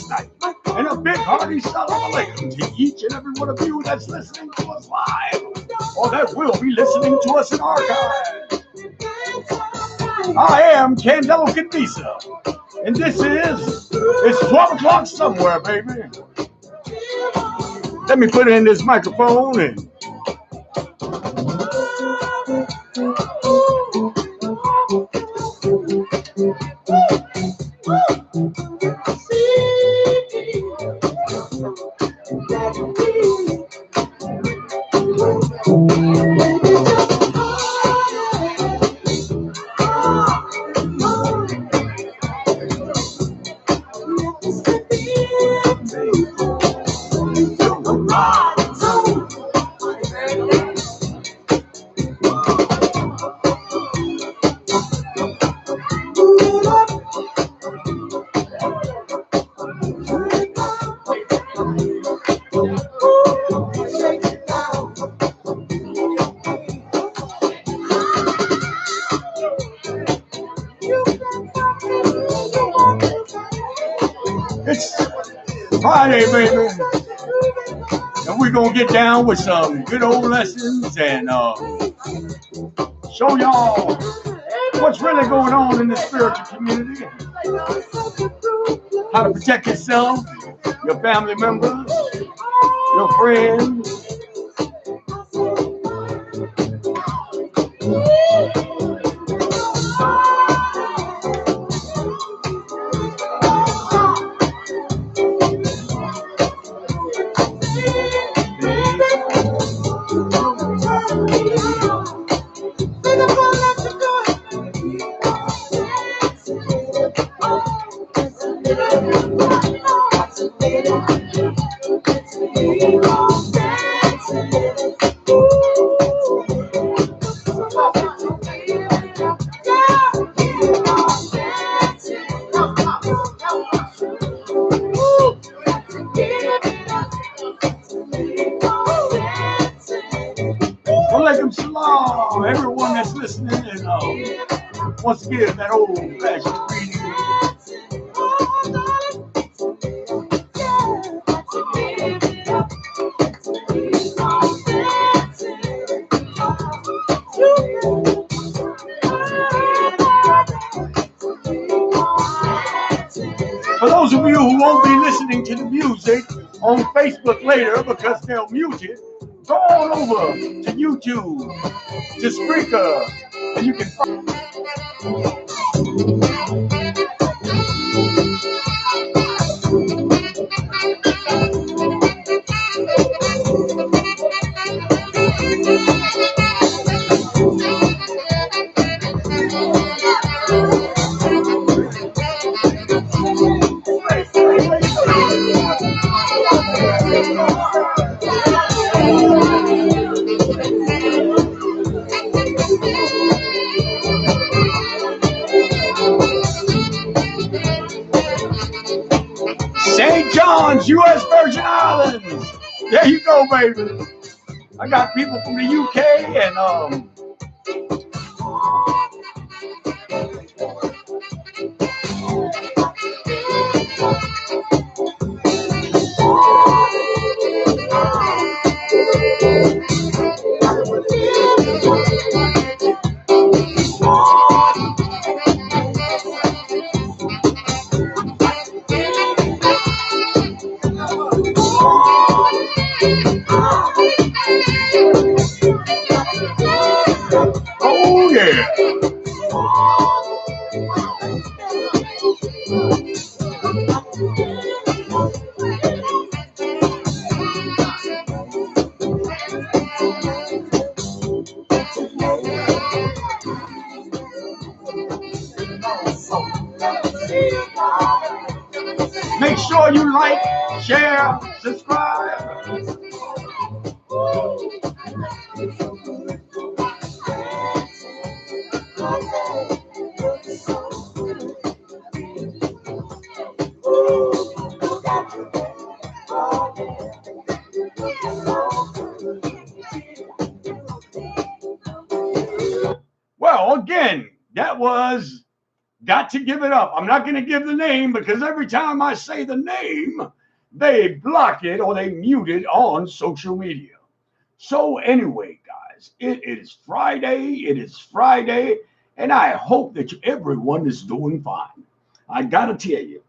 last night. And a big hearty salam alaikum to each and every one of you that's listening to us live or that will be listening to us in archive. I am Candelo Kimbisa, and it's 12 o'clock somewhere, baby. Let me put in this microphone and it's Friday, baby. And we're going to get down with some good old lessons and show y'all what's really going on in the spiritual community. How to protect yourself, your family members, your friends. Walaikum salam, everyone that's listening, and once again, that old-fashioned greeting. For those of you who won't be listening to the music on Facebook later because they'll mute it, go on over to YouTube, to Spreaker, and you can find. St. John's, U.S. Virgin Islands. There you go, baby. I got people from the UK and oh yeah. Make sure you like, share, subscribe. Well, again, that was Got got to give it up. I'm not going to give the name because every time I say the name, they block it or they mute it on social media. So anyway, guys, it is Friday. It is Friday. And I hope that everyone is doing fine. I got to tell you,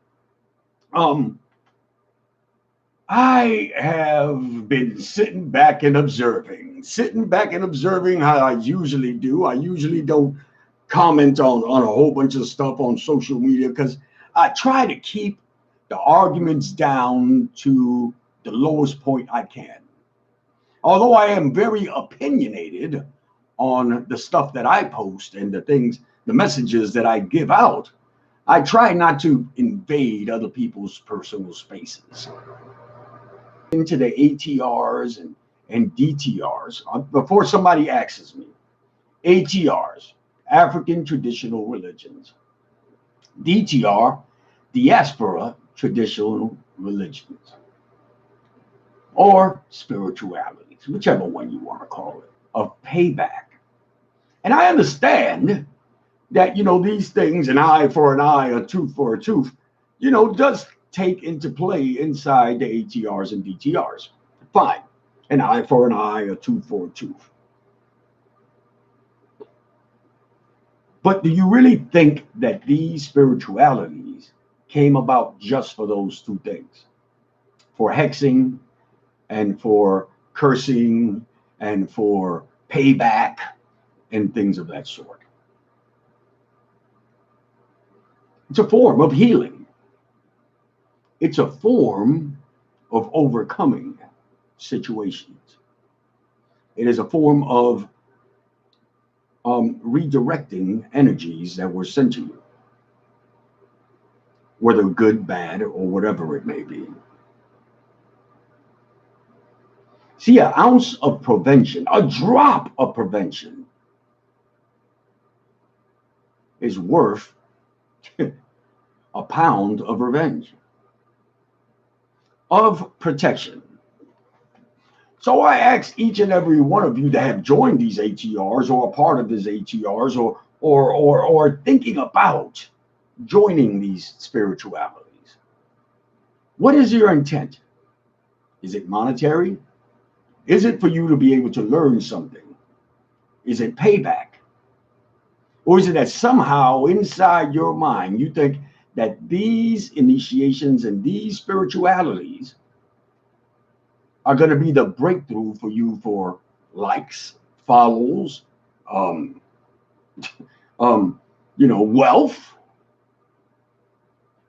I have been sitting back and observing how I usually do. I usually don't comment on a whole bunch of stuff on social media because I try to keep the arguments down to the lowest point I can. Although I am very opinionated on the stuff that I post and the messages that I give out, I try not to invade other people's personal spaces. Into the ATRs and DTRs, before somebody asks me, ATRs, African traditional religions, DTR, diaspora traditional religions, or spiritualities, whichever one you want to call it, of payback. And I understand that, these things, an eye for an eye, a tooth for a tooth, does take into play inside the ATRs and DTRs. Fine. An eye for an eye, a tooth for a tooth. But do you really think that these spiritualities came about just for those two things? For hexing and for cursing and for payback and things of that sort. It's a form of healing. It's a form of overcoming situations. It is a form of redirecting energies that were sent to you, whether good, bad, or whatever it may be. See, an ounce of prevention, a drop of prevention, is worth a pound of revenge, of protection. So I ask each and every one of you that have joined these ATRs or a part of these ATRs or thinking about joining these spiritualities. What is your intent? Is it monetary? Is it for you to be able to learn something? Is it payback? Or is it that somehow inside your mind you think that these initiations and these spiritualities are going to be the breakthrough for you for likes, follows, wealth?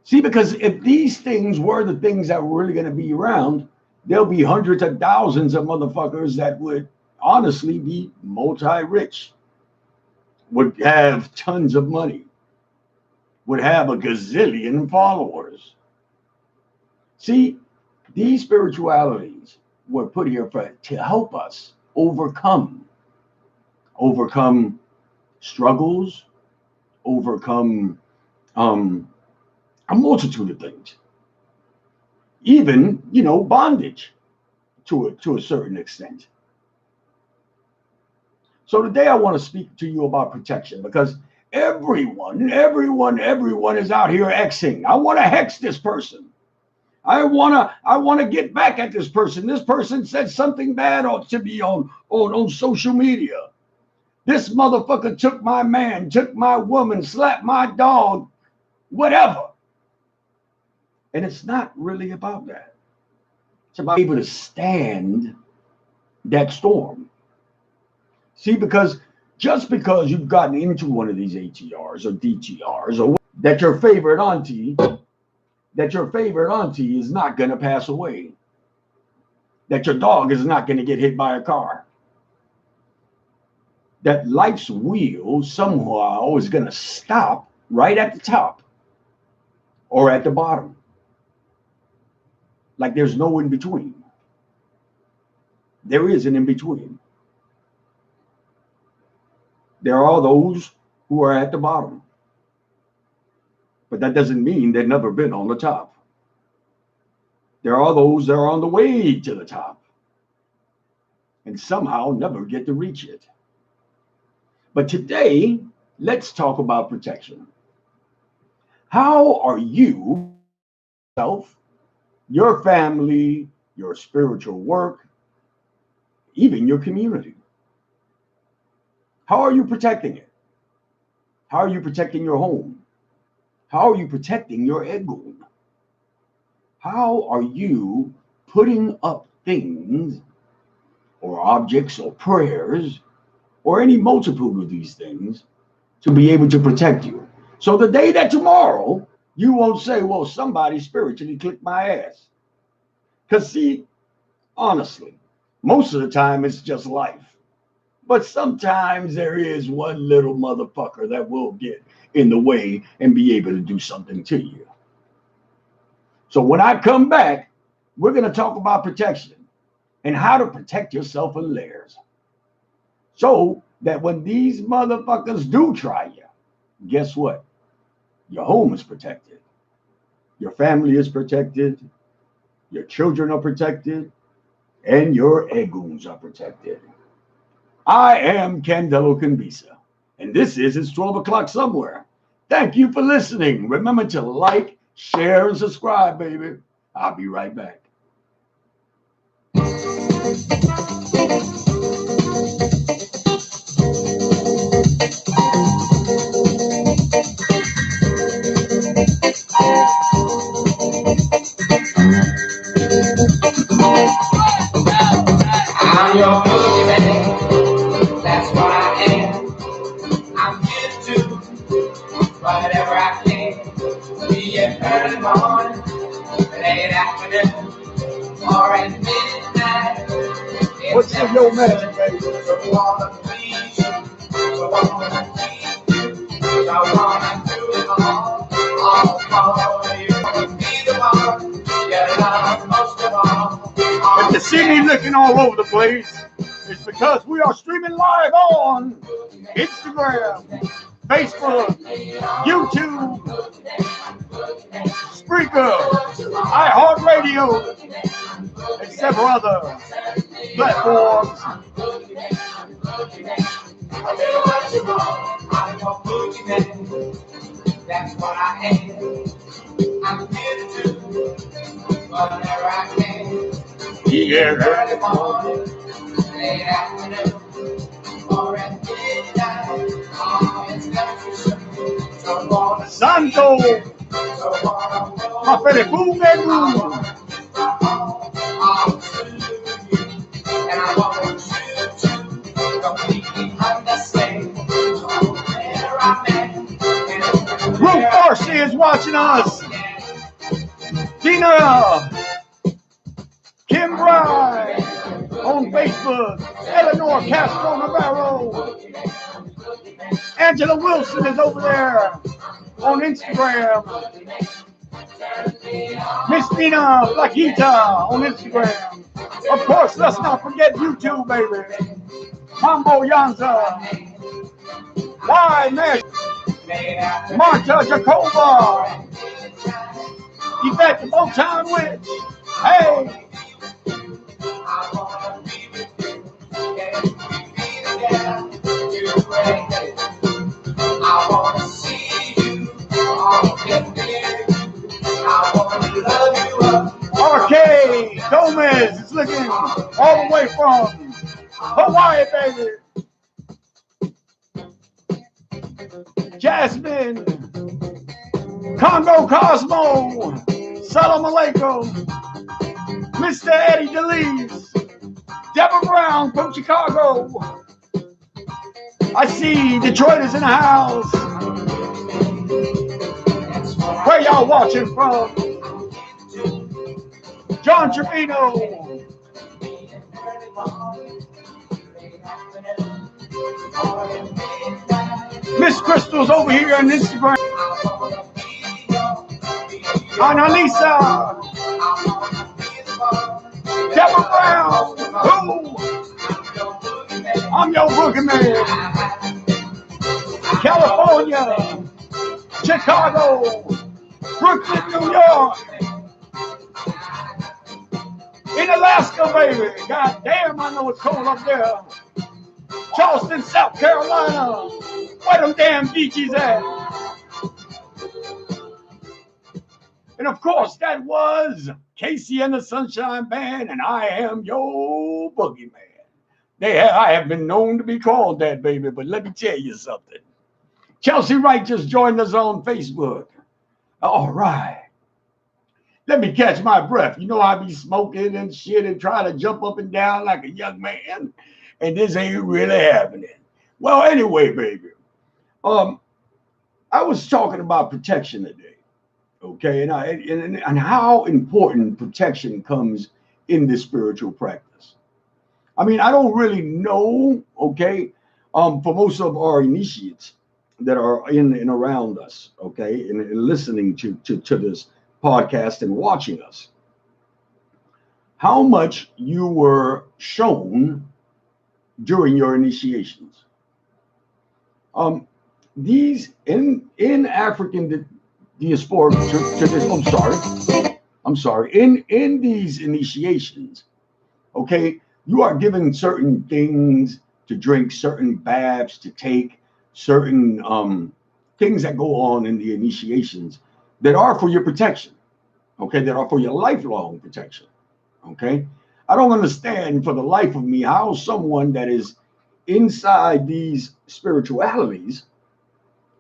See, because if these things were the things that were really going to be around, there'll be hundreds of thousands of motherfuckers that would honestly be multi-rich, would have tons of money, would have a gazillion followers. See, these spiritualities were put here to help us overcome struggles, overcome a multitude of things, even bondage to a certain extent. So today I want to speak to you about protection because everyone is out here hexing. I want to hex this person. I want to get back at this person. This person said something bad to me on social media. This motherfucker took my man, took my woman, slapped my dog, whatever. And it's not really about that. It's about being able to stand that storm. See, because just because you've gotten into one of these ATRs or DTRs or that your favorite auntie is not going to pass away, that your dog is not going to get hit by a car, that life's wheel somehow is going to stop right at the top or at the bottom. Like there's no in between. There is an in between. There are those who are at the bottom, but that doesn't mean they've never been on the top. There are those that are on the way to the top and somehow never get to reach it. But today, let's talk about protection. How are you, self, your family, your spiritual work, even your community? How are you protecting it? How are you protecting your home? How are you protecting your ego? How are you putting up things or objects or prayers or any multitude of these things to be able to protect you? So the day that tomorrow, you won't say, well, somebody spiritually clicked my ass. Because, see, honestly, most of the time it's just life. But sometimes there is one little motherfucker that will get in the way and be able to do something to you. So when I come back, we're going to talk about protection and how to protect yourself in layers. So that when these motherfuckers do try you, guess what? Your home is protected. Your family is protected. Your children are protected. And your egos are protected. I am Candelo Kimbisa, and this is It's 12 o'clock somewhere. Thank you for listening. Remember to like, share, and subscribe, baby. I'll be right back. I'm your boogeyman. That's what I am. I'm here to do whatever I can. Be it early morning, late afternoon, or at midnight. What's in your magic, baby? I wanna please you. I wanna keep you. I wanna do it all for you. Be the one you love most of all. If you see me looking all over the place, it's because we are streaming live on Instagram, Facebook, YouTube, Spreaker, iHeartRadio, and several other platforms. That's what I am. I'm here to do whatever I can. Yeah. Early morning, late afternoon, or at midnight. Oh, it's necessary. Santo, and I want you to completely understand where I'm at. Ruth Darcy is watching us. Tina Kim Bride on Facebook. Eleanor Castro Navarro. Angela Wilson is over there on Instagram. Miss Tina Flaquita on Instagram. Of course, let's not forget YouTube, baby. Mambo Yanza. Why, Nash? Marta Jacoba. Yvette the Motown Witch. Hey. I want to see you. I want to love you up. RK Gomez is looking all the way from Hawaii, baby. Jasmine, Congo Cosmo, Salam Alaikum, Mr. Eddie DeLees, Deborah Brown from Chicago. I see Detroit is in the house. Where y'all watching from? John Trevino. Miss Crystal's over here on Instagram. Annalisa. Deborah Brown. Who? I'm your boogeyman. California. Chicago. Brooklyn, New York. In Alaska, baby. God damn, I know it's cold up there. Charleston, South Carolina. Where them damn beaches at? And of course, that was Casey and the Sunshine Band, and I am your boogeyman. I have been known to be called that, baby, but let me tell you something. Chelsea Wright just joined us on Facebook. All right. Let me catch my breath. You know, I be smoking and shit and trying to jump up and down like a young man, and this ain't really happening. Well, anyway, baby, I was talking about protection today, okay, and how important protection comes in this spiritual practice. I mean, I don't really know, okay, for most of our initiates that are in and around us, okay, and listening to this podcast and watching us, how much you were shown during your initiations. These in African diasporic tradition. I'm sorry. In these initiations, okay, you are given certain things to drink, certain baths to take, certain things that go on in the initiations that are for your protection, okay, that are for your lifelong protection, okay. I don't understand for the life of me how someone that is inside these spiritualities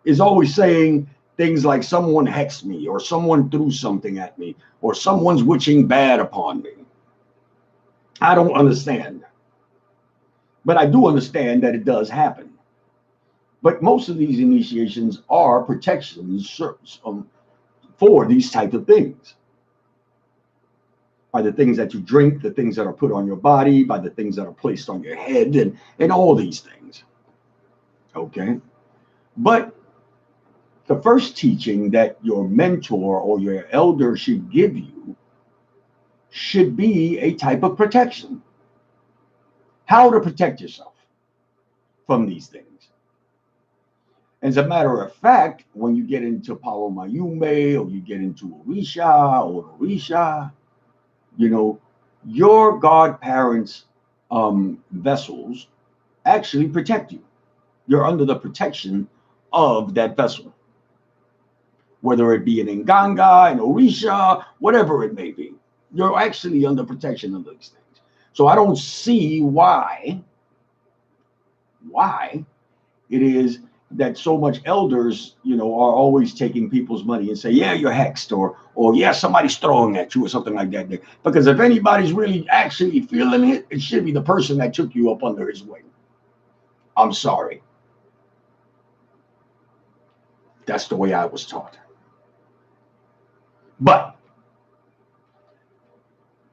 is always saying things like someone hexed me or someone threw something at me or someone's witching bad upon me. I don't understand. But I do understand that it does happen. But most of these initiations are protections for these type of things. By the things that you drink, the things that are put on your body, by the things that are placed on your head, and all these things. Okay? But the first teaching that your mentor or your elder should give you should be a type of protection. How to protect yourself from these things. As a matter of fact, when you get into Palo Mayumbe or you get into Orisha or Orisha, you know, your godparents' vessels actually protect you. You're under the protection of that vessel. Whether it be an Nganga, an Orisha, whatever it may be, you're actually under protection of those things. So I don't see why it is that so much elders, you know, are always taking people's money and say, yeah, you're hexed, or yeah, somebody's throwing at you or something like that. Because if anybody's really actually feeling it, it should be the person that took you up under his wing. I'm sorry. That's the way I was taught. But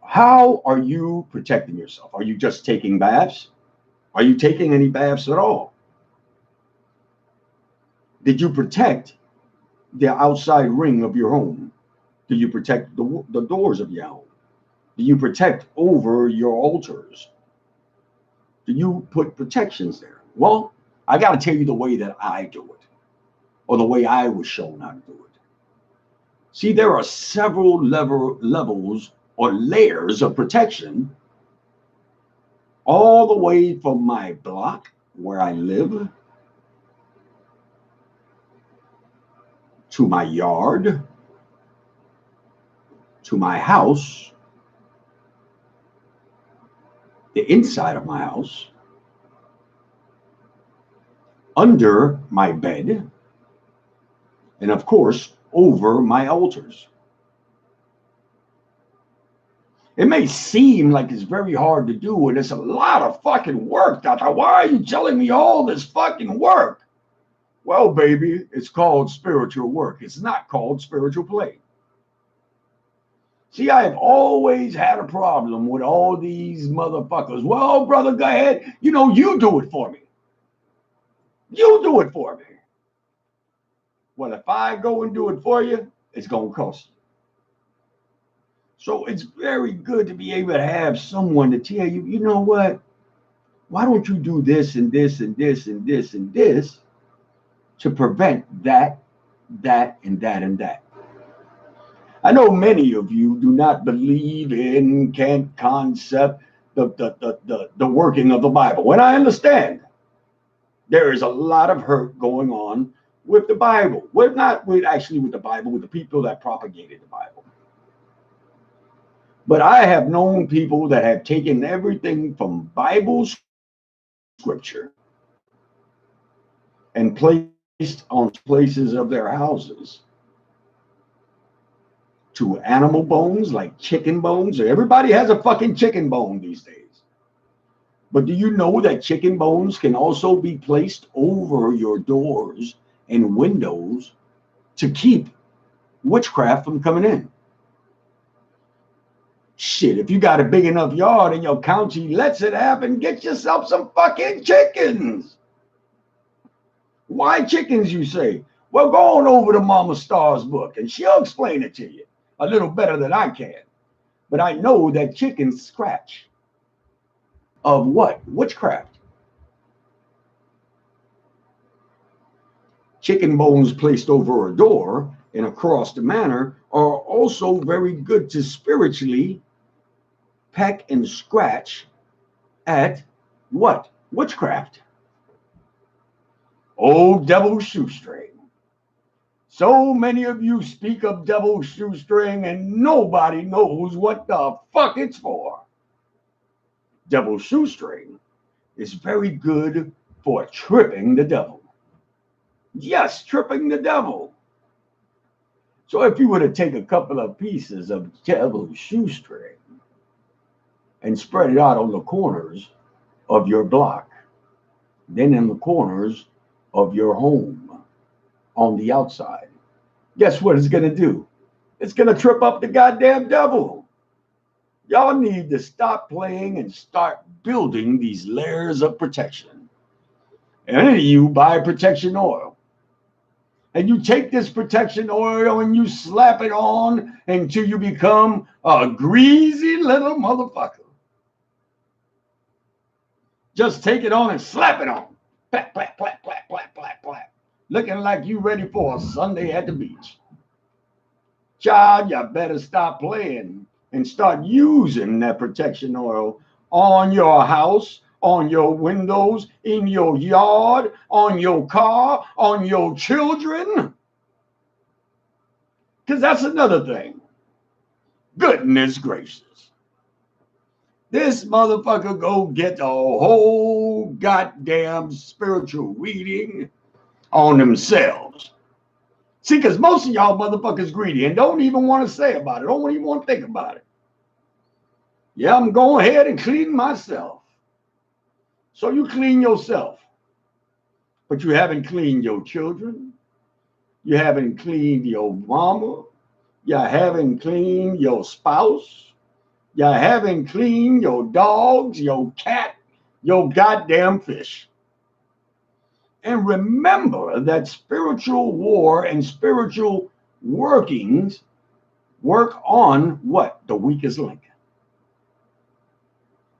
how are you protecting yourself? Are you just taking baths? Are you taking any baths at all? Did you protect the outside ring of your home? Do you protect the doors of your home? Do you protect over your altars? Do you put protections there? Well, I got to tell you the way that I do it, or the way I was shown how to do it. See, there are several levels or layers of protection all the way from my block where I live to my yard, to my house, the inside of my house, under my bed, and of course, over my altars. It may seem like it's very hard to do, and it's a lot of fucking work, Doctor. Why are you telling me all this fucking work? Well, baby, it's called spiritual work. It's not called spiritual play. See, I have always had a problem with all these motherfuckers. Well, brother, go ahead. You know, you do it for me. You do it for me. Well, if I go and do it for you, it's going to cost you. So it's very good to be able to have someone to tell you, you know what? Why don't you do this and this and this and this and this to prevent that, and that, and that? I know many of you do not believe in concept, the working of the Bible. And I understand there is a lot of hurt going on with the Bible. Well, not with actually with the Bible, with the people that propagated the Bible. But I have known people that have taken everything from Bible scripture and placed on places of their houses to animal bones like chicken bones. Everybody has a fucking chicken bone these days. But do you know that chicken bones can also be placed over your doors and windows to keep witchcraft from coming in? Shit, if you got a big enough yard and your county lets it happen, get yourself some fucking chickens. Why chickens, you say? Well, go on over to Mama Star's book and she'll explain it to you a little better than I can. But I know that chickens scratch. Of what? Witchcraft. Chicken bones placed over a door and across the manor are also very good to spiritually peck and scratch at what? Witchcraft. Oh, devil's shoestring. So many of you speak of devil's shoestring and nobody knows what the fuck it's for. Devil's shoestring is very good for tripping the devil. Yes, tripping the devil. So if you were to take a couple of pieces of devil's shoestring and spread it out on the corners of your block, then in the corners of your home on the outside, guess what it's going to do? It's going to trip up the goddamn devil. Y'all need to stop playing and start building these layers of protection. And any of you buy protection oil. And you take this protection oil and you slap it on until you become a greasy little motherfucker. Just take it on and slap it on. Clap, clap, clap, clap, clap, clap, clap. Looking like you ready for a Sunday at the beach. Child, you better stop playing and start using that protection oil on your house, on your windows, in your yard, on your car, on your children. Because that's another thing. Goodness gracious. This motherfucker go get a whole goddamn spiritual reading on themselves. See, because most of y'all motherfuckers greedy and don't even want to say about it. Don't even want to think about it. Yeah, I'm going ahead and clean myself. So you clean yourself. But you haven't cleaned your children. You haven't cleaned your mama. You haven't cleaned your spouse. You haven't cleaned your dogs, your cat, your goddamn fish. And remember that spiritual war and spiritual workings work on what? The weakest link.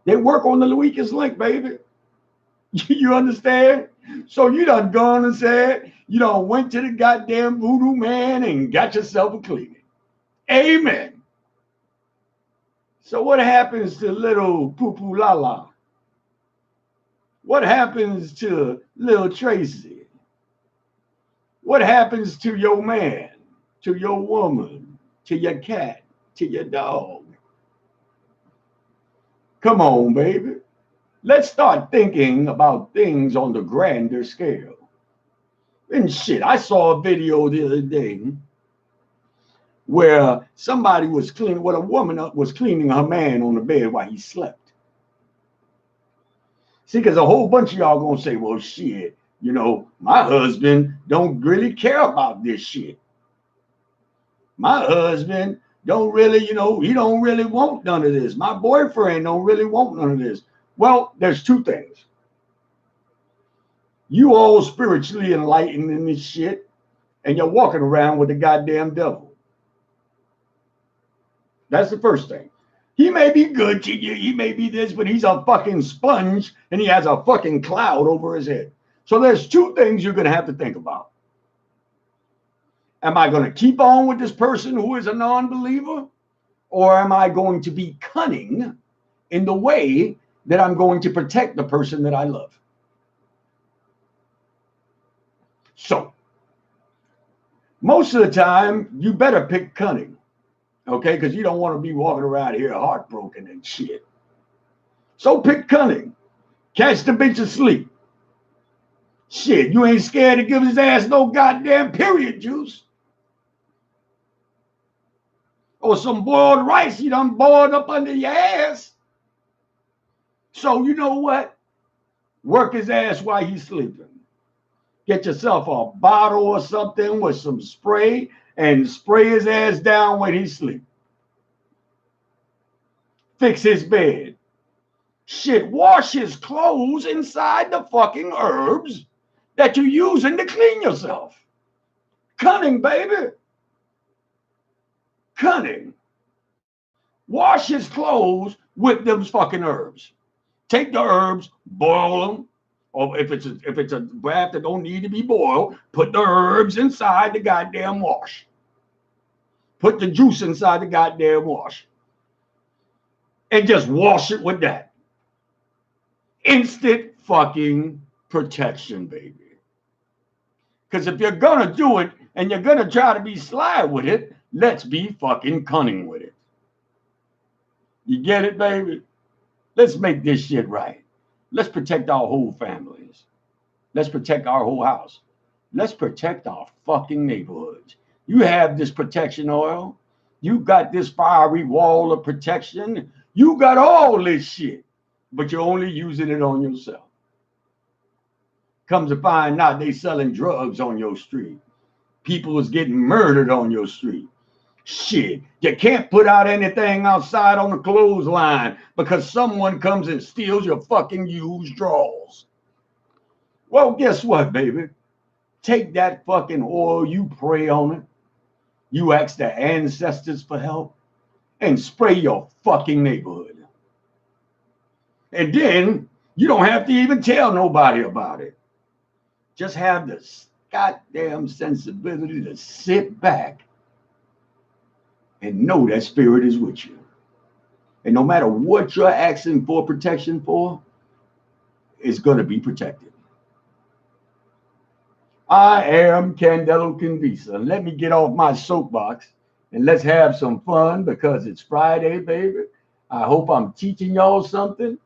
They work on the weakest link, baby. You understand? So you done gone and said, you done went to the goddamn voodoo man and got yourself a cleaning. Amen. So what happens to little poo-poo la-la? What happens to little Tracy? What happens to your man, to your woman, to your cat, to your dog? Come on, baby. Let's start thinking about things on the grander scale. And shit, I saw a video the other day where somebody was cleaning, a woman was cleaning her man on the bed while he slept. See, because a whole bunch of y'all gonna say, well, shit, my husband don't really care about this shit. My husband don't really, he don't really want none of this. My boyfriend don't really want none of this. Well, there's two things. You all spiritually enlightened in this shit, and you're walking around with the goddamn devil. That's the first thing. He may be good to you, he may be this, but he's a fucking sponge and he has a fucking cloud over his head. So there's two things you're going to have to think about. Am I going to keep on with this person who is a non-believer? Or am I going to be cunning in the way that I'm going to protect the person that I love? So Most of the time, you better pick cunning, okay? Because you don't want to be walking around here heartbroken and shit. So pick cunning. Catch the bitch asleep. Shit, you ain't scared to give his ass no goddamn period juice. Or some boiled rice you done boiled up under your ass. So you know what? Work his ass while he's sleeping. Get yourself a bottle or something with some spray and spray his ass down when he's sleeping. Fix his bed. Shit, wash his clothes inside the fucking herbs that you're using to clean yourself. Cunning, baby. Cunning. Wash his clothes with them fucking herbs. Take the herbs, boil them, or if it's a bath that don't need to be boiled, put the herbs inside the goddamn wash. Put the juice inside the goddamn wash. And just wash it with that. Instant fucking protection, baby. Because if you're gonna do it and you're gonna try to be sly with it, let's be fucking cunning with it. You get it, baby? Let's make this shit right. Let's protect our whole families. Let's protect our whole house. Let's protect our fucking neighborhoods. You have this protection oil. You got this fiery wall of protection. You got all this shit, but you're only using it on yourself. Comes to find out they selling drugs on your street. People is getting murdered on your street. Shit, you can't put out anything outside on the clothesline because someone comes and steals your fucking used drawers. Well, guess what, baby? Take that fucking oil, you pray on it, you ask the ancestors for help, and spray your fucking neighborhood. And then you don't have to even tell nobody about it. Just have the goddamn sensibility to sit back and know that spirit is with you. And no matter what you're asking for protection for, it's going to be protected. I am Candelo Kimbisa. Let me get off my soapbox and let's have some fun because it's Friday, baby. I hope I'm teaching y'all something.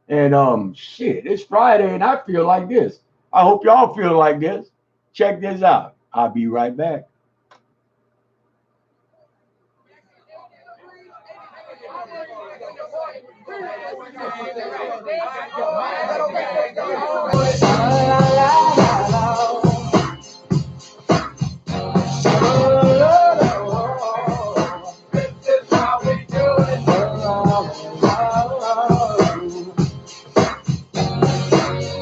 And shit, it's Friday and I feel like this. I hope y'all feel like this. Check this out. I'll be right back.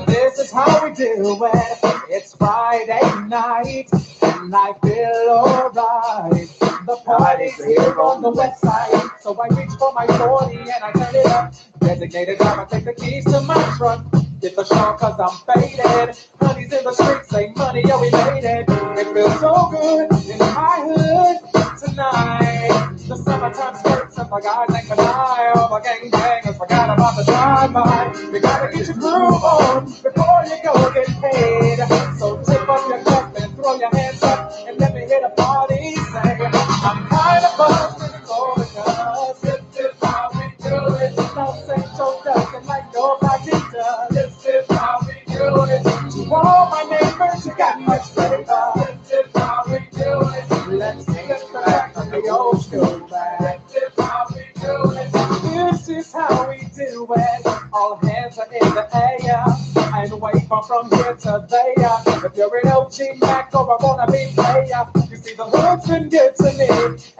This is how we do it. It's Friday night and I feel alright. The party's here on the west side, so I reach for my 40 and I turn it up. Designated driver, take the keys to my truck. Get the show cause I'm faded. Honey's in the streets, say money, yo, we made it. It feels so good in my hood tonight. The summertime skirts and the guys ain't deny. All the gangbangers forgot about the drive-by. You gotta get your groove on before you go get paid. So tip up your cup and throw your hands up and let me hit a party. Say, I'm kind of buzzed with the glory cause this is how we do it. Don't say so doesn't like nobody does. This is how we do it. To all my neighbors, you got much flavor. This is how we do it. Let's get back to the old school back. This is how we do it. This is how we do it. All hands are in the air and wave from here to there. If you're an OG Mac or a wannabe player, you see the hood's been good to me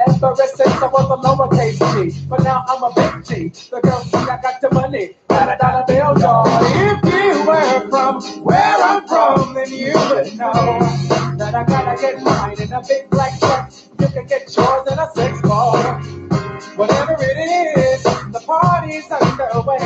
ever since I was a lowercase G. But now I'm a big G. The girls see I got the money, got a dollar bill, y'all. If you were from where I'm from, then you would know that I gotta get mine in a big black truck. You can get yours in a 6-ball. Whatever it is, the party's underway.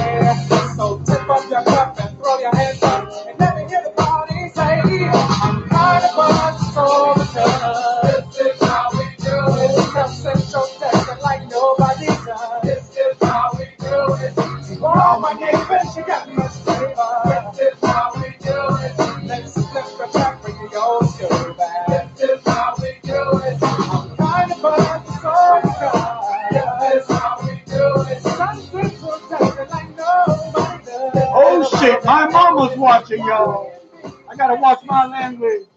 So tip up your cup and throw your hands up and let me hear the party say, I'm kind of buzzed so because this is how we do it. It's central Texas like nobody does. This is how we do it. To all my neighbors, you got much flavor. This is how we do it. Let's flip the track, bring the old school back. Oh shit, my mama's watching, y'all. I gotta watch my language.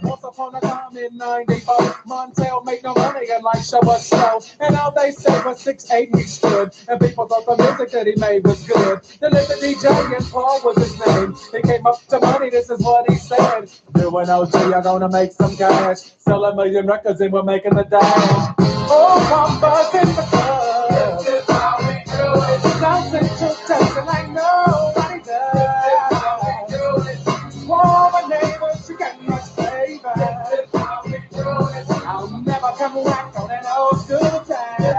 Once upon a time in 94, Montel made no money and like show us slow. And all they said was 6'8" he stood. And people thought the music that he made was good. The little DJ and Paul was his name. He came up to money, this is what he said. Doing OG, you're gonna make some cash. Sell 1,000,000 records and we're making the dash. Oh, I'm buzzing the club. This is how we do it. South Central Texas like nobody does. Oh, my neighbors, you got much flavor. I'll never come back on an old school time.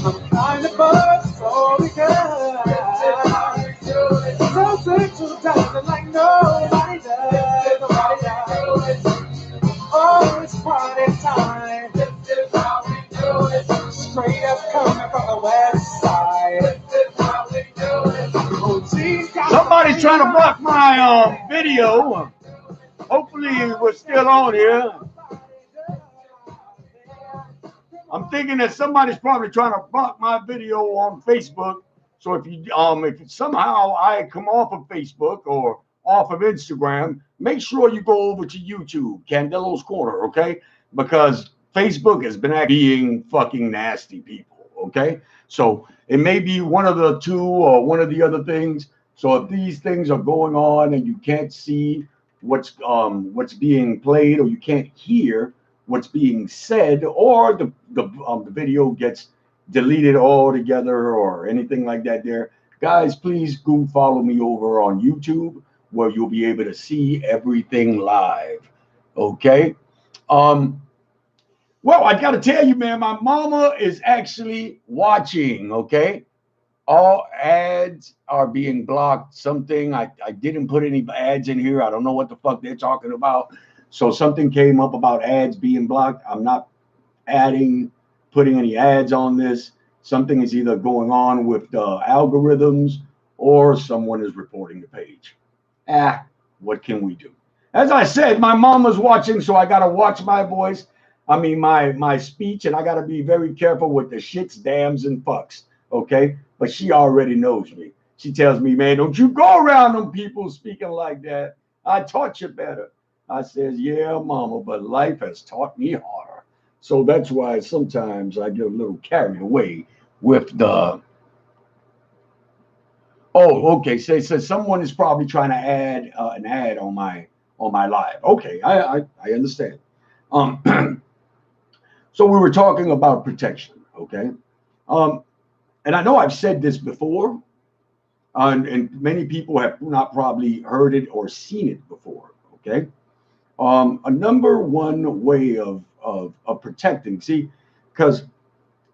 I'm kind of buzzed, so because South Central Texas like nobody does. Nobody does. Oh, it's party time. This is how we do it. Straight up coming from the west side. This is how we do it. Oh, geez, Somebody's trying to block my video. Hopefully we're still on here. I'm thinking that somebody's probably trying to block my video on Facebook. So if somehow I come off of Facebook or off of Instagram, make sure you go over to YouTube, Candelo's Corner, okay? Because Facebook has been being fucking nasty people, okay? So it may be one of the two or one of the other things. So if these things are going on and you can't see what's being played, or you can't hear what's being said, or the video gets deleted altogether or anything like that, there, guys, please go follow me over on YouTube, where you'll be able to see everything live. Okay. Well, I gotta tell you, man, my mama is actually watching. Okay. All ads are being blocked. Something I didn't put any ads in here. I don't know what the fuck they're talking about. So something came up about ads being blocked. I'm not putting any ads on this. Something is either going on with the algorithms, or someone is reporting the page. What can we do? As I said, my mama's watching, so I gotta watch my voice. I mean my speech, and I gotta be very careful with the shits, dams, and fucks. Okay, but she already knows me. She tells me, man, don't you go around them people speaking like that. I taught you better. I says, yeah, mama, but life has taught me harder. So that's why sometimes I get a little carried away with the. Oh, okay. So someone is probably trying to add an ad on my live. Okay, I understand. So we were talking about protection. Okay. And I know I've said this before, and many people have not probably heard it or seen it before. Okay. A number one way of protecting, see, because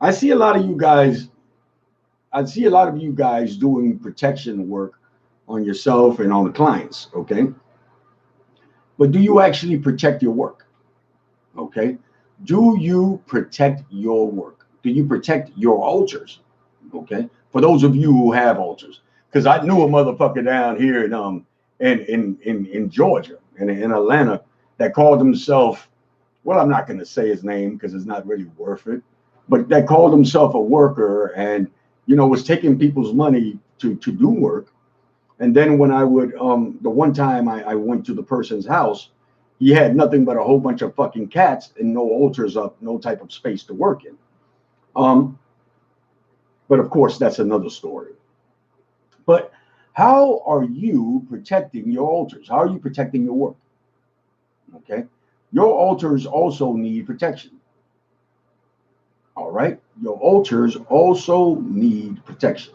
I see a lot of you guys doing protection work on yourself and on the clients, okay? But do you actually protect your work? Okay? Do you protect your work? Do you protect your altars? Okay? For those of you who have altars, because I knew a motherfucker down here in Georgia, in Atlanta, that called himself, well, I'm not going to say his name because it's not really worth it, but that called himself a worker, and was taking people's money to do work. And then when I would the one time I went to the person's house, he had nothing but a whole bunch of fucking cats and no altars up, no type of space to work in. But of course, that's another story. But how are you protecting your altars? How are you protecting your work? Okay. Your altars also need protection. All right. Your altars also need protection.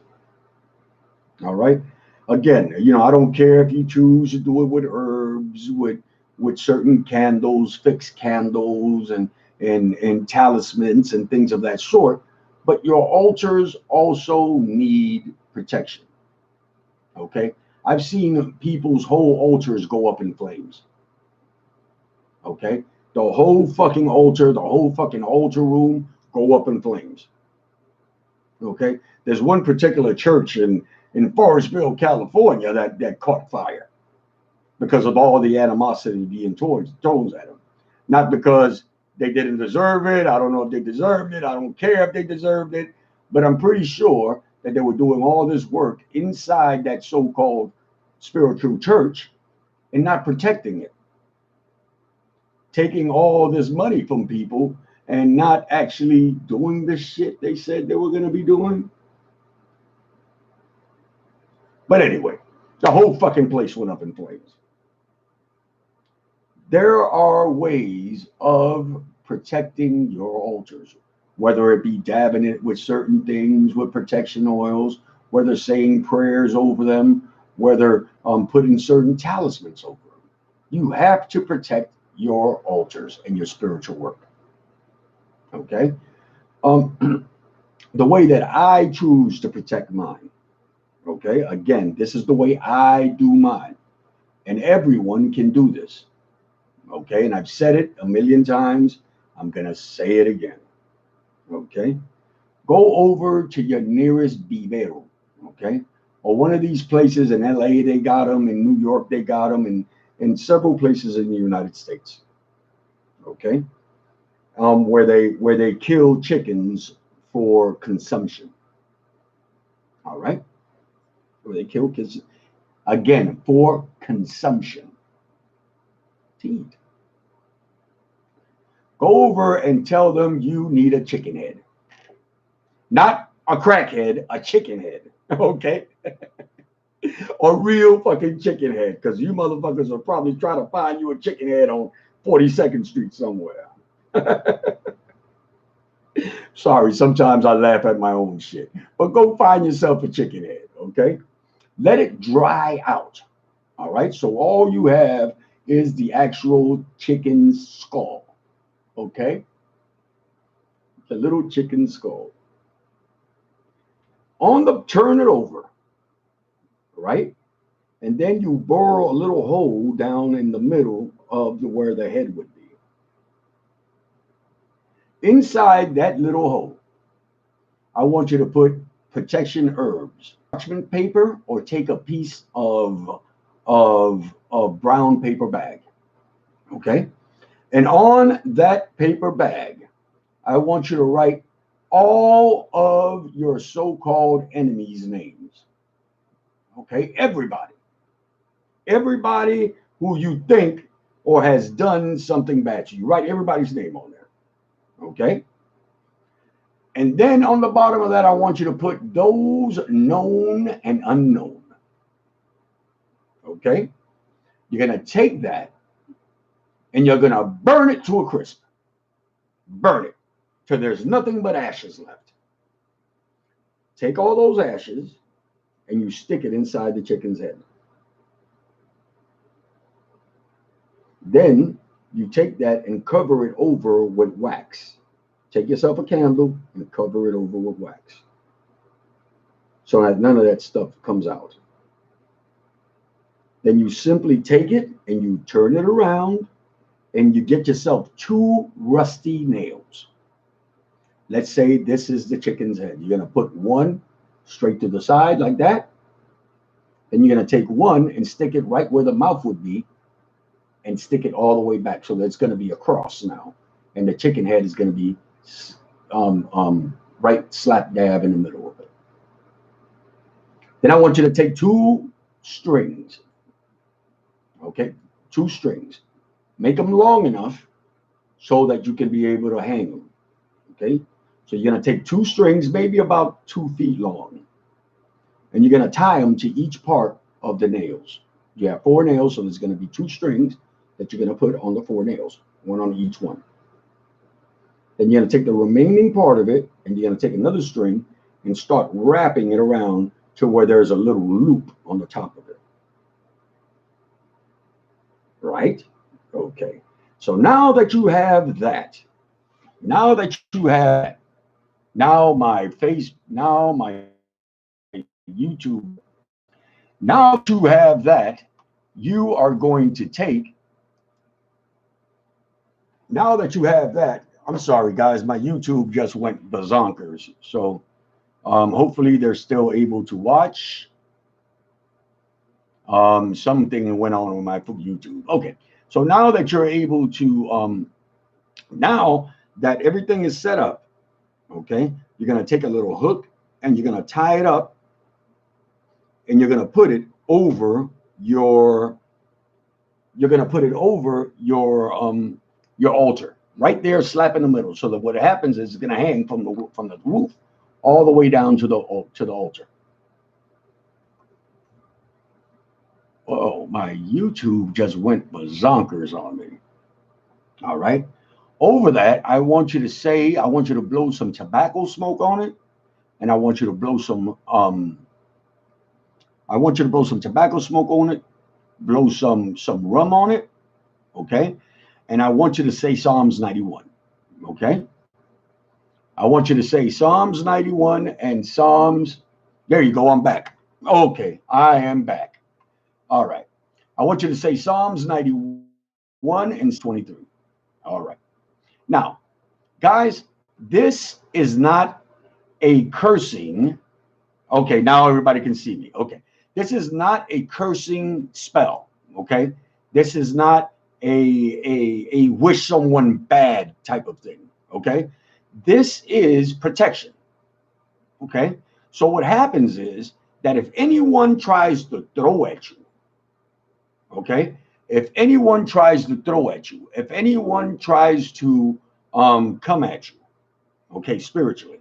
All right. Again, I don't care if you choose to do it with herbs, with certain candles, fixed candles, and talismans and things of that sort. But your altars also need protection. Okay. I've seen people's whole altars go up in flames. Okay. The whole fucking altar, the whole fucking altar room go up in flames. Okay. There's one particular church in Forestville, California that caught fire because of all the animosity being thrown at them. Not because They didn't deserve it. I don't know if they deserved it. I don't care if they deserved it. But I'm pretty sure that they were doing all this work inside that so-called spiritual church and not protecting it, taking all this money from people and not actually doing the shit they said they were going to be doing. But anyway, the whole fucking place went up in flames. There are ways of protecting your altars, whether it be dabbing it with certain things, with protection oils, whether saying prayers over them, whether putting certain talismans over them. You have to protect your altars and your spiritual work. Okay? The way that I choose to protect mine, okay? Again, this is the way I do mine. And everyone can do this. Okay? And I've said it a million times. I'm going to say it again. Okay? Go over to your nearest vivero. Okay? Or one of these places in LA, they got them. In New York, they got them. And in several places in the United States. Okay? Where they kill chickens for consumption. All right? Where they kill kids, again, for consumption. To eat. Go over and tell them you need a chicken head. Not a crackhead, a chicken head. Okay? A real fucking chicken head. Because you motherfuckers will probably try to find you a chicken head on 42nd Street somewhere. Sorry, sometimes I laugh at my own shit. But go find yourself a chicken head, okay? Let it dry out. All right? So all you have is the actual chicken skull. Okay? The little chicken skull. Turn it over. Right? And then you burrow a little hole down in the middle of where the head would be. Inside that little hole, I want you to put protection herbs, parchment paper, or take a piece of brown paper bag. Okay? And on that paper bag, I want you to write all of your so-called enemies' names. Okay? Everybody. Everybody who you think or has done something bad to you. Write everybody's name on there. Okay? And then on the bottom of that, I want you to put those known and unknown. Okay? You're going to take that and you're going to burn it to a crisp. Burn it till there's nothing but ashes left. Take all those ashes and you stick it inside the chicken's head. Then you take that and cover it over with wax. Take yourself a candle and cover it over with wax so that none of that stuff comes out. Then you simply take it and you turn it around and you get yourself 2 rusty nails. Let's say this is the chicken's head. You're going to put one straight to the side like that. Then you're going to take one and stick it right where the mouth would be and stick it all the way back. So that's going to be a cross now. And the chicken head is going to be right slap dab in the middle of it. Then I want you to take 2 strings. Okay? 2 strings. Make them long enough so that you can be able to hang them. Okay? So you're going to take 2 strings, maybe about 2 feet long. And you're going to tie them to each part of the nails. You have 4 nails, so there's going to be 2 strings that you're going to put on the 4 nails, one on each one. Then you're going to take the remaining part of it, and you're going to take another string and start wrapping it around to where there's a little loop on the top of it. Right? Okay. So now that you have that, now my YouTube, now that you have that, you are going to take, now that you have that, I'm sorry guys, my YouTube just went bazonkers. So hopefully they're still able to watch. Something went on with my YouTube. Okay. So now that you're able to Now that everything is set up, okay, you're going to take a little hook and you're going to tie it up and you're going to put it over your your altar right there, slap in the middle, so that what happens is it's going to hang from the roof all the way down to the altar. Oh, my YouTube just went bazonkers on me. All right. Over that, I want you to blow some tobacco smoke on it, and I want you to blow some tobacco smoke on it, blow some rum on it, okay? And I want you to say Psalms 91, okay? I want you to say Psalms 91 and Psalms. There you go. I'm back. Okay, I am back. All right. I want you to say Psalms 91 and 23. All right. Now, guys, this is not a cursing. Okay, now everybody can see me. Okay. This is not a cursing spell. Okay. This is not a wish someone bad type of thing. Okay. This is protection. Okay. So what happens is that if anyone tries to throw at you, okay, if anyone tries to throw at you, if anyone tries to come at you, okay, spiritually,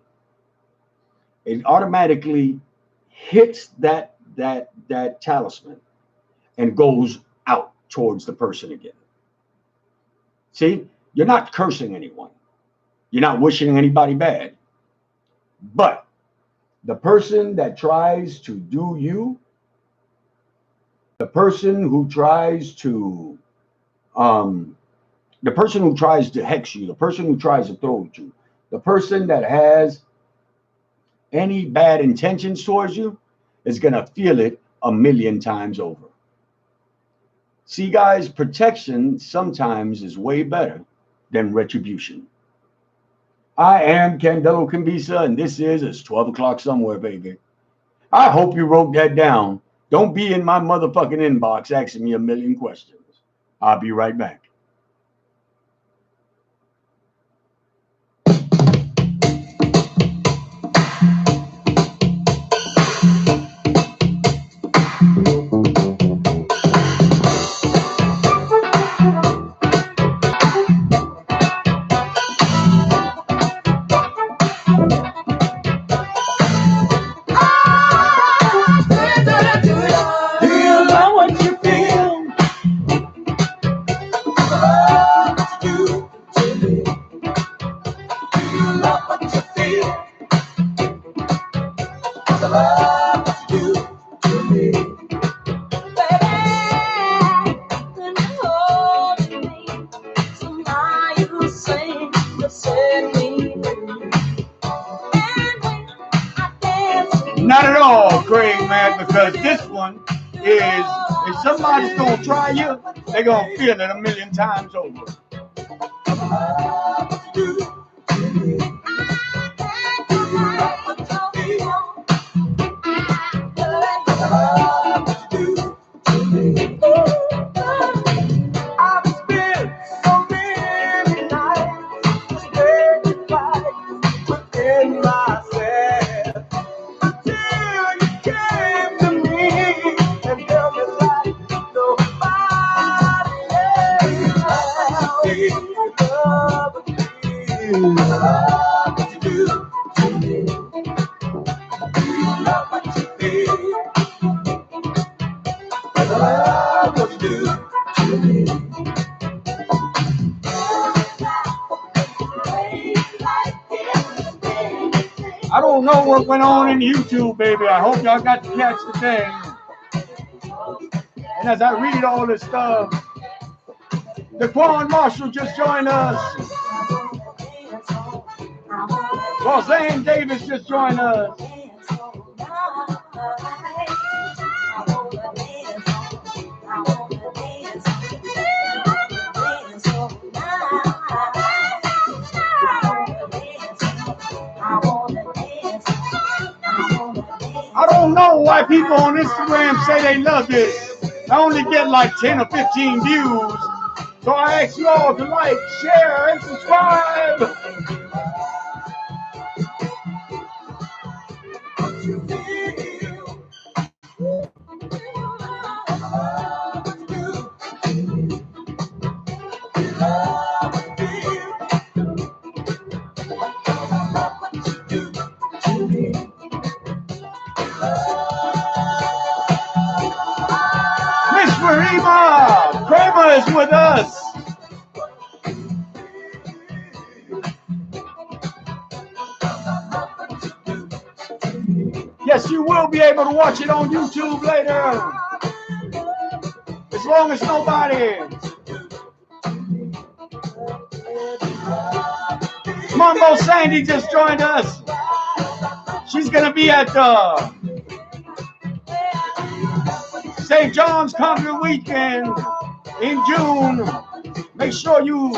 it automatically hits that talisman and goes out towards the person again. See, you're not cursing anyone. You're not wishing anybody bad. But the person that tries to do you, the person who tries to hex you, the person who tries to throw at you, the person that has any bad intentions towards you is going to feel it 1,000,000 times over. See, guys, protection sometimes is way better than retribution. I am Candelo Kimbisa, and this is It's 12 o'clock somewhere, baby. I hope you wrote that down. Don't be in my motherfucking inbox asking me 1,000,000 questions. I'll be right back. Not at all, Craig, man, because this one is, if somebody's going to try you, they're going to feel it 1,000,000 times over. I don't know what went on in YouTube, baby. I hope y'all got to catch the thing. And as I read all this stuff, Daquan Marshall just joined us. Roseanne Davis just joined us. I don't know why people on Instagram say they love this. I only get like 10 or 15 views. So I ask you all to like, share, and subscribe. Miss Marima Kramer is with us. Yes, you will be able to watch it on YouTube later. As long as nobody. Mambo Sandy just joined us. She's going to be at the St. John's Conquer Weekend in June. Make sure you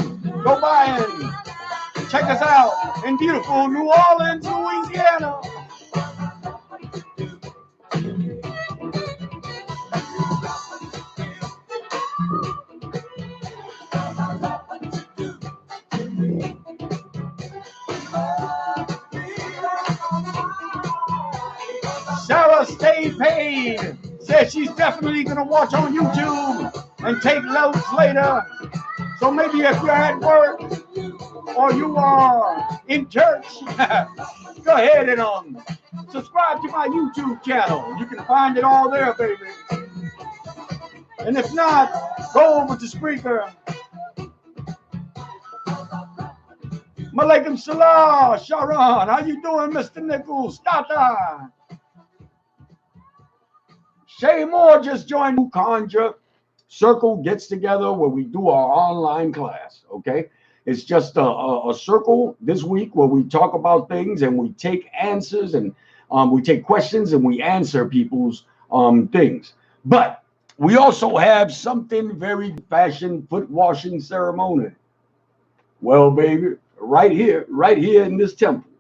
go by and check us out in beautiful New Orleans, Louisiana. Sarah Stay Paid said she's definitely going to watch on YouTube and take notes later. So maybe if you're at work or you are in church, go ahead and subscribe to my YouTube channel. You can find it all there, baby. And if not, go over to Spreaker. Malaikum salam, Sharon. How you doing, Mr. Nichols? Tata. Shay Moore just joined Conjure Circle gets together where we do our online class, okay? It's just a circle this week where we talk about things and we take answers and we take questions and we answer people's things. But we also have something very fashioned foot washing ceremony. Well, baby, right here in this temple,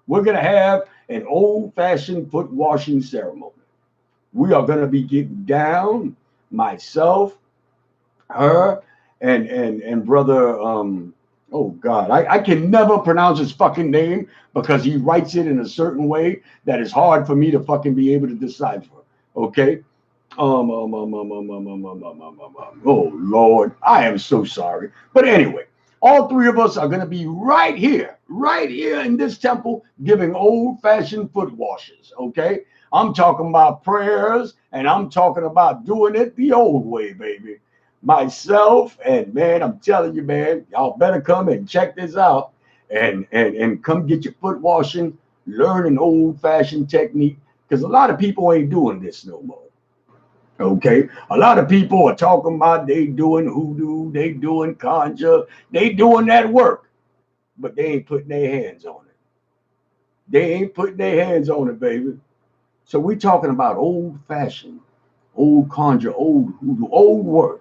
we're going to have an old fashioned foot washing ceremony. We are going to be getting down, myself, her, and brother, oh God, I can never pronounce his fucking name because he writes it in a certain way that is hard for me to fucking be able to decipher, okay? Oh Lord, I am so sorry. But anyway, all three of us are going to be right here in this temple giving old-fashioned foot washes, okay? I'm talking about prayers, and I'm talking about doing it the old way, baby. Myself, and man, I'm telling you, man, y'all better come and check this out and come get your foot washing, learn an old-fashioned technique, because a lot of people ain't doing this no more. Okay, a lot of people are talking about they doing hoodoo, they doing conjure, they doing that work, but they ain't putting their hands on it. They ain't putting their hands on it, baby. So we're talking about old-fashioned, old conjure, old hoodoo, old work.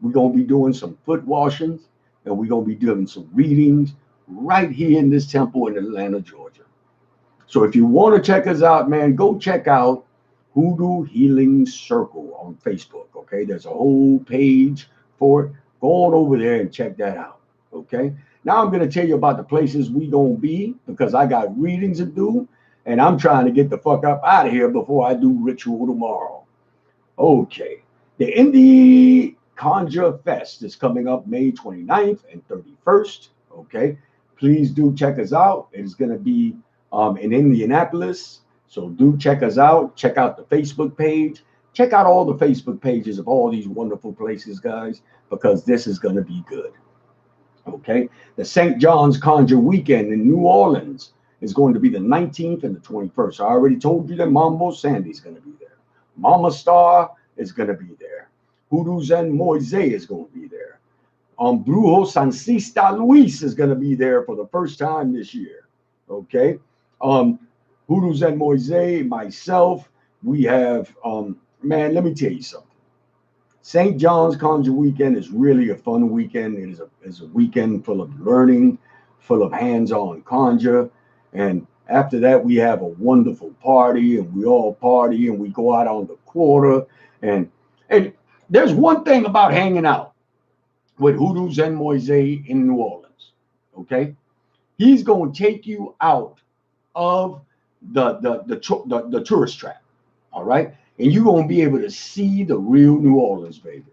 We're going to be doing some foot washings, and we're going to be doing some readings right here in this temple in Atlanta, Georgia. So if you want to check us out, man, go check out Hoodoo Healing Circle on Facebook, okay? There's a whole page for it. Go on over there and check that out, okay? Now I'm going to tell you about the places we going to be because I got readings to do, and I'm trying to get the fuck up out of here before I do ritual tomorrow. Okay. The Indie Conjure Fest is coming up May 29th and 31st, okay? Please do check us out. It's going to be in Indianapolis. So do check us out. Check out the Facebook page. Check out all the Facebook pages of all these wonderful places, guys, because this is going to be good. Okay. The St. John's Conjure Weekend in New Orleans is going to be the 19th and the 21st. I already told you that Mambo Sandy's going to be there. Mama Star is going to be there. Hoodoo Zen Moise is going to be there. Brujo Sancista Luis is going to be there for the first time this year. Okay. Hoodoo Zen Moise, myself, we have, man, let me tell you something. St. John's Conjure Weekend is really a fun weekend. It is a weekend full of learning, full of hands-on conjure. And after that, we have a wonderful party, and we all party, and we go out on the quarter. And there's one thing about hanging out with Hoodoo Zen Moise in New Orleans. Okay, he's going to take you out of the tourist trap. All right, and you're going to be able to see the real New Orleans, baby.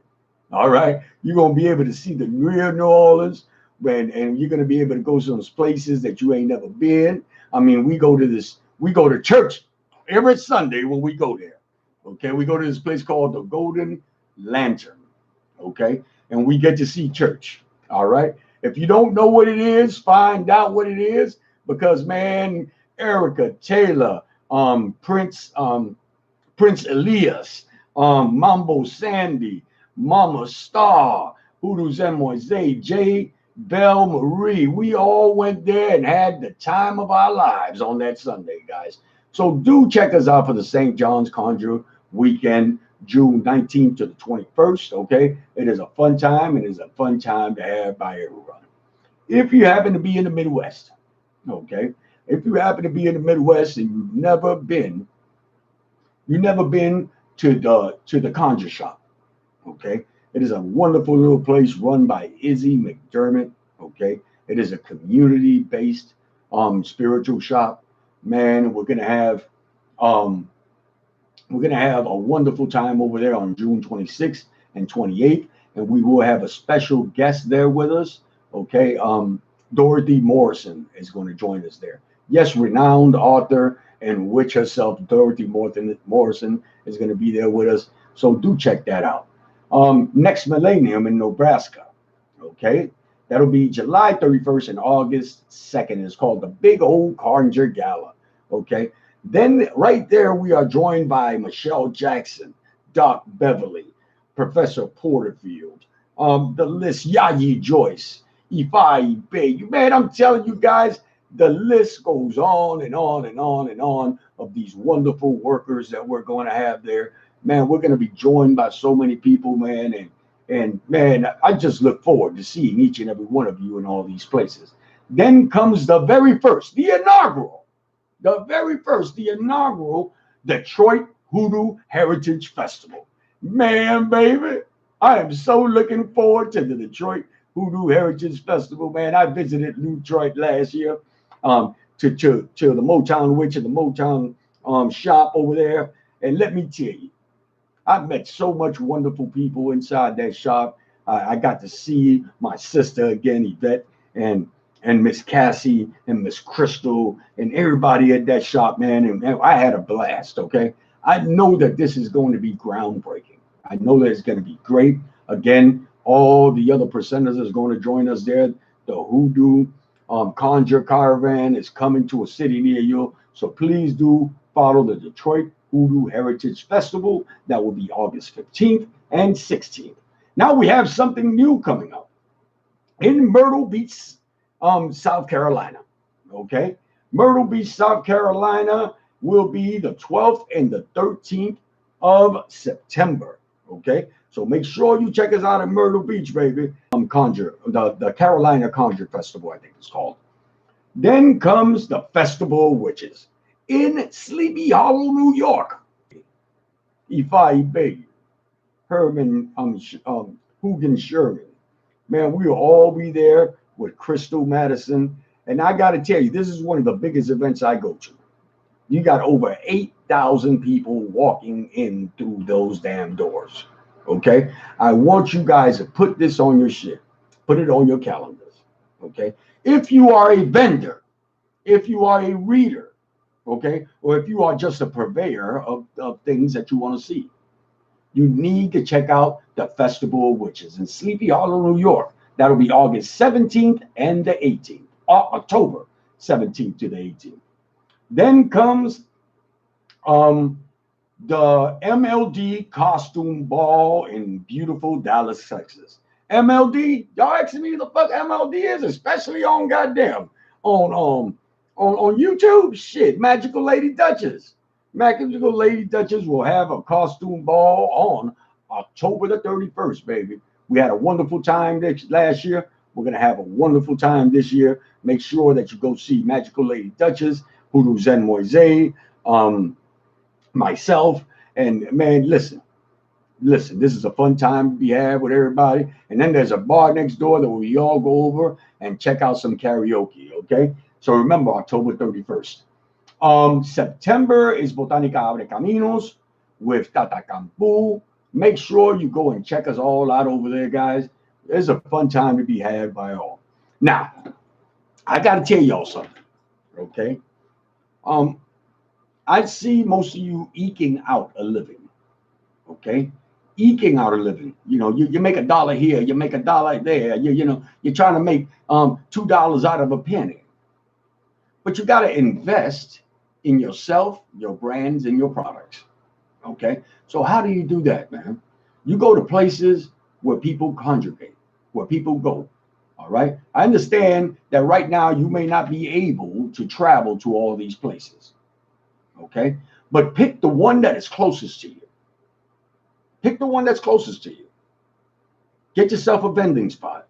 All right, you're going to be able to see the real New Orleans, and you're going to be able to go to those places that you ain't never been. I mean, we go to church every Sunday when we go there. Okay, we go to this place called the Golden Lantern. Okay, and we get to see church. All right, if you don't know what it is, find out what it is, because man, Erica Taylor, Prince Elias, Mambo Sandy, Mama Star, Hoodoo Zen Moise, J. Belle Marie. We all went there and had the time of our lives on that Sunday, guys. So do check us out for the St. John's Conjure weekend, June 19th to the 21st. Okay, it is a fun time, and it is a fun time to have by everyone. If you happen to be in the Midwest, okay, if you happen to be in the Midwest and you've never been to the Conjure Shop, okay, it is a wonderful little place run by Izzy McDermott. Okay, it is a community-based spiritual shop. Man, we're gonna have a wonderful time over there on June 26th and 28th, and we will have a special guest there with us. Okay, Dorothy Morrison is going to join us there. Yes, renowned author and witch herself, Dorothy Morrison, is going to be there with us. So do check that out. Next millennium in Nebraska. Okay, that'll be July 31st and August 2nd. It's called the Big Old Conjure Gala. Okay, then right there we are joined by Michelle Jackson, Doc Beverly, Professor Porterfield, the list, Yayi Joyce, Ify Bay. Man, I'm telling you guys, the list goes on and on and on and on of these wonderful workers that we're going to have there. Man, we're going to be joined by so many people, man, and man, I just look forward to seeing each and every one of you in all these places. Then comes the inaugural Detroit Hoodoo Heritage Festival. Man, baby, I am so looking forward to the Detroit Hoodoo Heritage Festival. Man, I visited Detroit last year, to the Motown Witch and the Motown shop over there, and let me tell you, I met so much wonderful people inside that shop. I got to see my sister again, Yvette, and Miss Cassie and Miss Crystal and everybody at that shop, man. And I had a blast, okay? I know that this is going to be groundbreaking. I know that it's going to be great. Again, all the other presenters is going to join us there. The Hoodoo Conjure Caravan is coming to a city near you. So please do follow the Detroit Hoodoo Heritage Festival. That will be August 15th and 16th. Now we have something new coming up in Myrtle Beach, South Carolina. Okay, Myrtle Beach, South Carolina will be the 12th and the 13th of September. Okay, so make sure you check us out at Myrtle Beach, baby. Conjure, the Carolina Conjure Festival, I think it's called. Then comes the Festival of Witches in Sleepy Hollow, New York. Ify Bay, Herman, Hugin Sherman. Man, we will all be there with Crystal Madison. And I got to tell you, this is one of the biggest events I go to. You got over 8,000 people walking in through those damn doors. Okay? I want you guys to put this on your shit. Put it on your calendars. Okay? If you are a vendor, if you are a reader, okay, or if you are just a purveyor of things that you want to see, you need to check out the Festival of Witches in Sleepy Hollow, New York. That'll be August 17th and the 18th, October 17th to the 18th. Then comes the MLD Costume Ball in beautiful Dallas, Texas. MLD, y'all asking me the fuck MLD is, especially on goddamn on YouTube. Shit, Magical Lady Duchess. Magical Lady Duchess will have a costume ball on October the 31st, baby. We had a wonderful time last year. We're going to have a wonderful time this year. Make sure that you go see Magical Lady Duchess, Hoodoo Zen Moise, myself. And man, listen, Listen, this is a fun time to be had with everybody. And then there's a bar next door that we all go over and check out some karaoke. Okay. So remember, October 31st. September is Botanica Abre Caminos with Tata Campu. Make sure you go and check us all out over there, guys. It's a fun time to be had by all. Now, I got to tell y'all something, okay? I see most of you eking out a living, okay? Eking out a living. You know, you make $1 here, you make $1 there. You're trying to make $2 out of a penny. But you got to invest in yourself, your brands, and your products. Okay. So how do you do that, man? You go to places where people congregate, where people go. All right. I understand that right now you may not be able to travel to all these places. Okay. But pick the one that is closest to you. Pick the one that's closest to you. Get yourself a vending spot.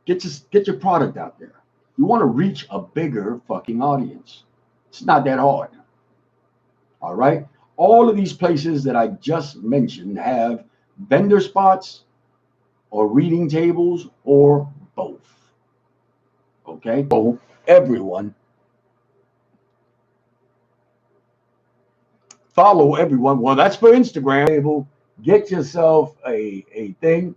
Get your product out there. You want to reach a bigger fucking audience. It's not that hard. All right. All of these places that I just mentioned have vendor spots or reading tables or both. Okay. So everyone, follow everyone. Well, that's for Instagram. Get yourself a thing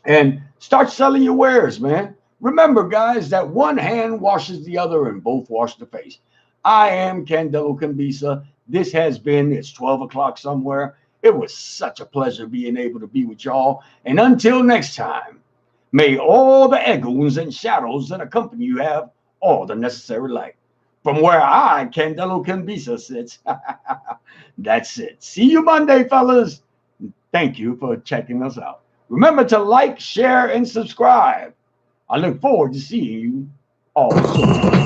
and start selling your wares, man. Remember, guys, that one hand washes the other and both wash the face. I am Candelo Kimbisa. This has been, it's 12 o'clock somewhere. It was such a pleasure being able to be with y'all. And until next time, may all the echoes and shadows that accompany you have all the necessary light. From where I, Candelo Kimbisa, sits. That's it. See you Monday, fellas. Thank you for checking us out. Remember to like, share, and subscribe. I look forward to seeing you all soon.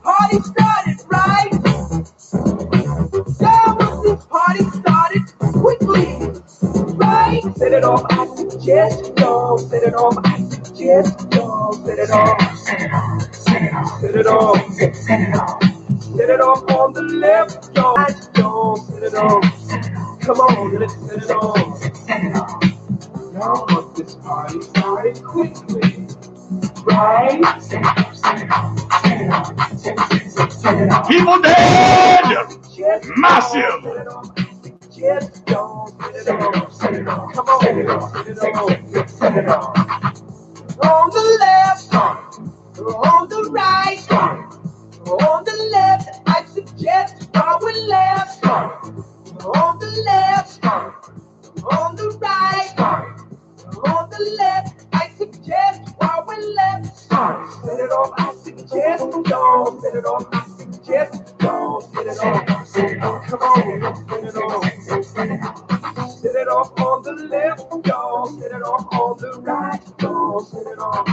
Party started, right? Yeah, once this party started quickly, right? Set it off, I suggest, yo. Set it off, I suggest, yo. Set it off, set it off, set it off, set it off, set it off. Set it off on the left, yo. Set it off. Come on, let's set it off. Set it off. Now once this party started quickly, right? Set it off, set it off, set it off, set it off. People dead! Massive! Just don't set it off, set it off. Come on, set it off, set it off. On the left, on the right, on the left, I suggest going left. On the left, on the right, on the left, I suggest going left. Set it off, I suggest don't set it off, I suggest don't set it off. Set it off, come on, set it off. Set it off on the left, y'all. Set it off on the right, y'all. Set it off.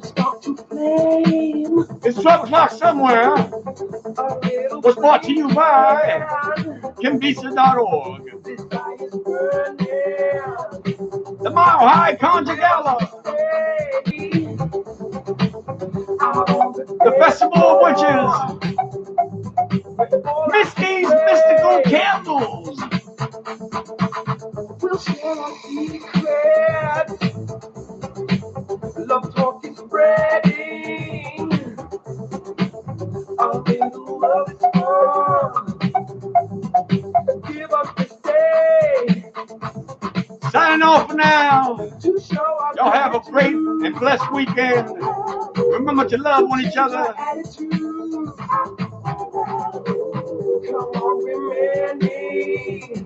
Start to flame. It's 12 o'clock somewhere. Was brought to you by Kimbisa.org. The Mile High Conjugala. The Festival of Witches. Misty's Mystical Candles. We'll share our secrets. Love talk is spreading. Our little love is fun. Give up this day. Signing off for now. To show our Y'all have a great and blessed weekend. Remember to love one each other. Attitude. Come on, we're ready.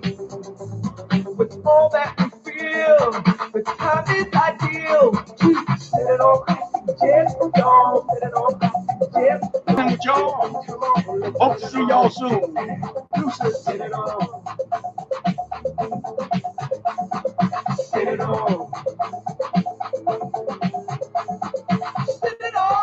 With all that we feel, the time is ideal. To set it off, I suggest, y'all. Set it off, I suggest. With y'all. Hope to see y'all soon. Deuces, set it off.